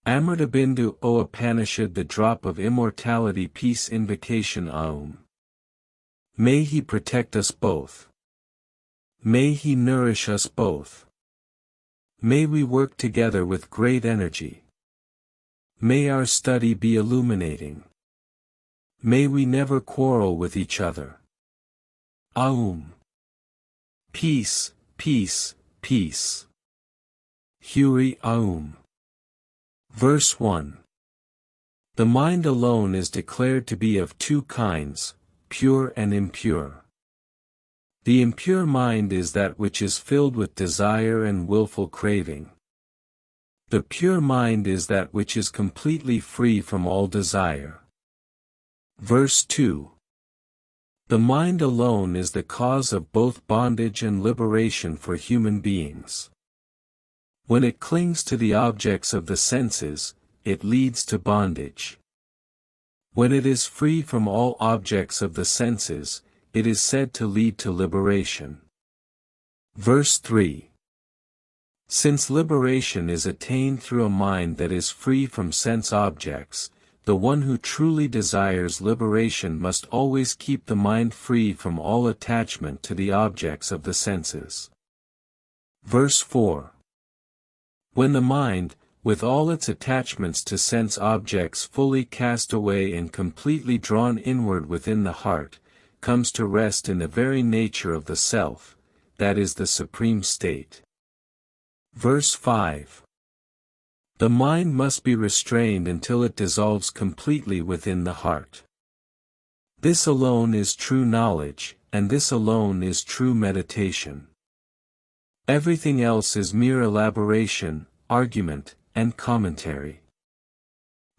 Amritabindu Upanishad, the drop of immortality, peace invocation. Aum. May he protect us both. May he nourish us both. May we work together with great energy. May our study be illuminating. May we never quarrel with each other. Aum. Peace, peace, peace. Huri Aum. Verse 1. The mind alone is declared to be of two kinds, pure and impure. The impure mind is that which is filled with desire and willful craving. The pure mind is that which is completely free from all desire. Verse 2. The mind alone is the cause of both bondage and liberation for human beings. When it clings to the objects of the senses, it leads to bondage. When it is free from all objects of the senses, it is said to lead to liberation. Verse 3. Since liberation is attained through a mind that is free from sense objects, the one who truly desires liberation must always keep the mind free from all attachment to the objects of the senses. Verse 4. When the mind, with all its attachments to sense objects fully cast away and completely drawn inward within the heart, comes to rest in the very nature of the self, that is the supreme state. Verse 5. The mind must be restrained until it dissolves completely within the heart. This alone is true knowledge, and this alone is true meditation. Everything else is mere elaboration, argument, and commentary.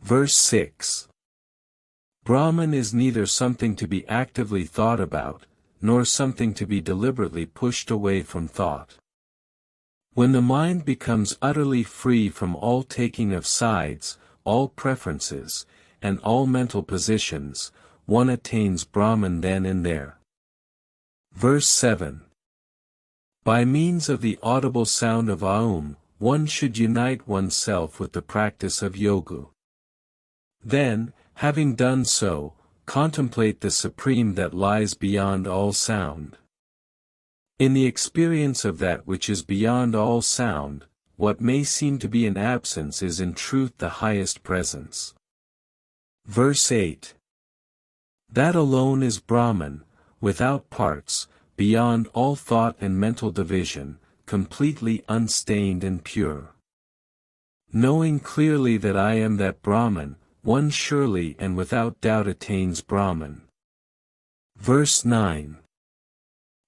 Verse 6. Brahman is neither something to be actively thought about, nor something to be deliberately pushed away from thought. When the mind becomes utterly free from all taking of sides, all preferences, and all mental positions, one attains Brahman then and there. Verse 7. By means of the audible sound of Aum, one should unite oneself with the practice of yoga. Then, having done so, contemplate the Supreme that lies beyond all sound. In the experience of that which is beyond all sound, what may seem to be an absence is in truth the highest presence. Verse 8. That alone is Brahman, without parts, beyond all thought and mental division, completely unstained and pure. Knowing clearly that I am that Brahman, one surely and without doubt attains Brahman. Verse 9.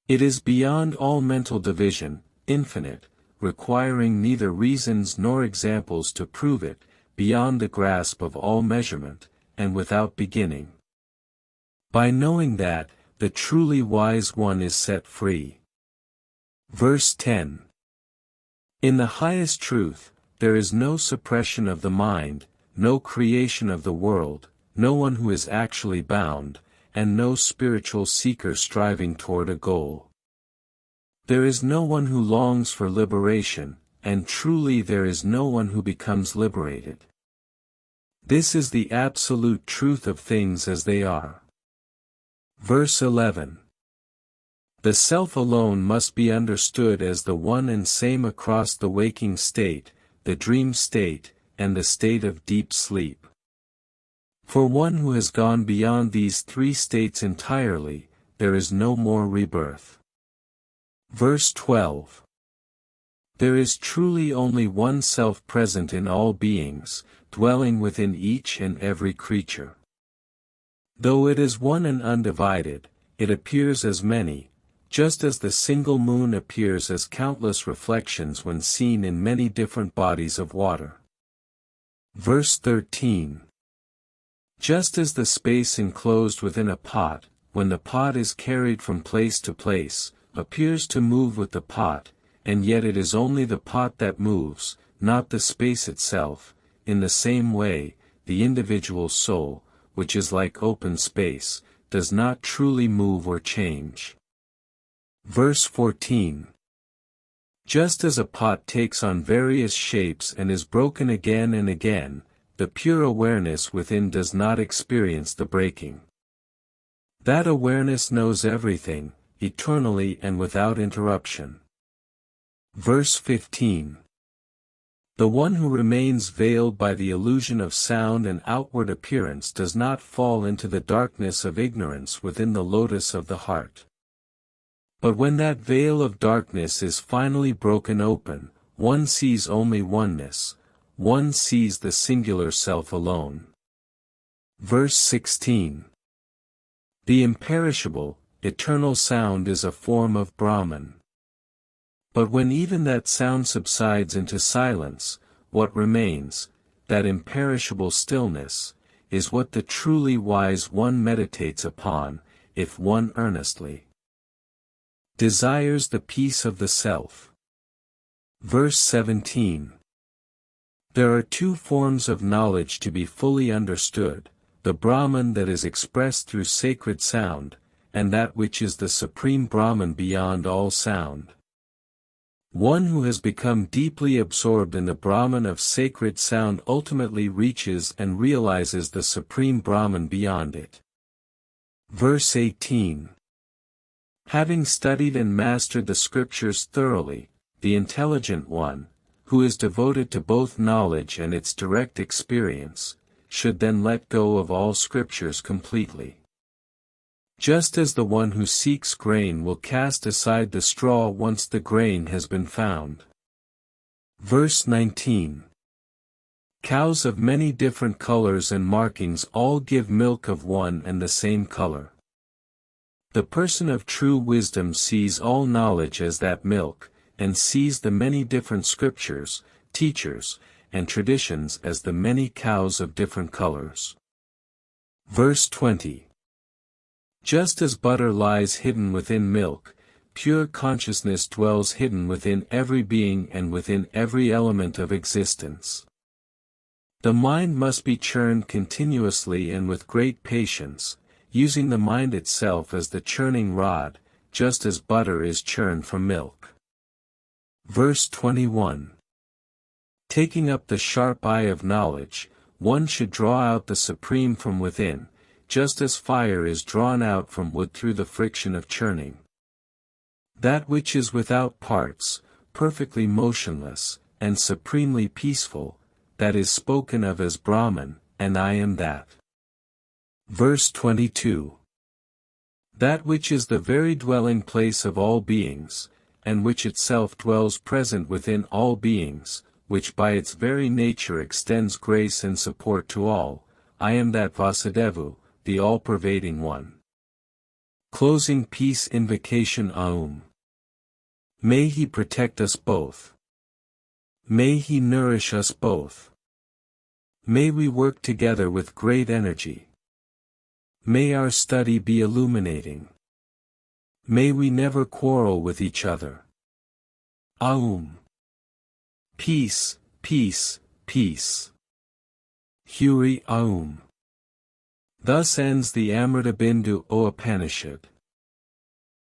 It is beyond all mental division, infinite, requiring neither reasons nor examples to prove it, beyond the grasp of all measurement, and without beginning. By knowing that, the truly wise one is set free. Verse 10. In the highest truth, there is no suppression of the mind, no creation of the world, no one who is actually bound, and no spiritual seeker striving toward a goal. There is no one who longs for liberation, and truly there is no one who becomes liberated. This is the absolute truth of things as they are. Verse 11. The self alone must be understood as the one and same across the waking state, the dream state, and the state of deep sleep. For one who has gone beyond these three states entirely, there is no more rebirth. Verse 12. There is truly only one self present in all beings, dwelling within each and every creature. Though it is one and undivided, it appears as many, just as the single moon appears as countless reflections when seen in many different bodies of water. Verse 13. Just as the space enclosed within a pot, when the pot is carried from place to place, appears to move with the pot, and yet it is only the pot that moves, not the space itself, in the same way, the individual soul, which is like open space, does not truly move or change. Verse 14. Just as a pot takes on various shapes and is broken again and again, the pure awareness within does not experience the breaking. That awareness knows everything, eternally and without interruption. Verse 15. The one who remains veiled by the illusion of sound and outward appearance does not fall into the darkness of ignorance within the lotus of the heart. But when that veil of darkness is finally broken open, one sees only oneness, one sees the singular self alone. Verse 16. The imperishable, eternal sound is a form of Brahman. But when even that sound subsides into silence, what remains, that imperishable stillness, is what the truly wise one meditates upon, if one earnestly desires the peace of the self. Verse 17. There are two forms of knowledge to be fully understood, the Brahman that is expressed through sacred sound, and that which is the supreme Brahman beyond all sound. One who has become deeply absorbed in the Brahman of sacred sound ultimately reaches and realizes the supreme Brahman beyond it. Verse 18. Having studied and mastered the scriptures thoroughly, the intelligent one, who is devoted to both knowledge and its direct experience, should then let go of all scriptures completely. Just as the one who seeks grain will cast aside the straw once the grain has been found. Verse 19. Cows of many different colors and markings all give milk of one and the same color. The person of true wisdom sees all knowledge as that milk, and sees the many different scriptures, teachers, and traditions as the many cows of different colors. Verse 20. Just as butter lies hidden within milk, pure consciousness dwells hidden within every being and within every element of existence. The mind must be churned continuously and with great patience, using the mind itself as the churning rod, just as butter is churned from milk. Verse 21. Taking up the sharp eye of knowledge, one should draw out the supreme from within, just as fire is drawn out from wood through the friction of churning. That which is without parts, perfectly motionless, and supremely peaceful, that is spoken of as Brahman, and I am that. Verse 22. That which is the very dwelling place of all beings, and which itself dwells present within all beings, which by its very nature extends grace and support to all, I am that Vasudevu, the all-pervading one. Closing peace invocation Aum. May he protect us both. May he nourish us both. May we work together with great energy. May our study be illuminating. May we never quarrel with each other. Aum. Peace, peace, peace. Huri Aum. Thus ends the Amritabindu Upanishad.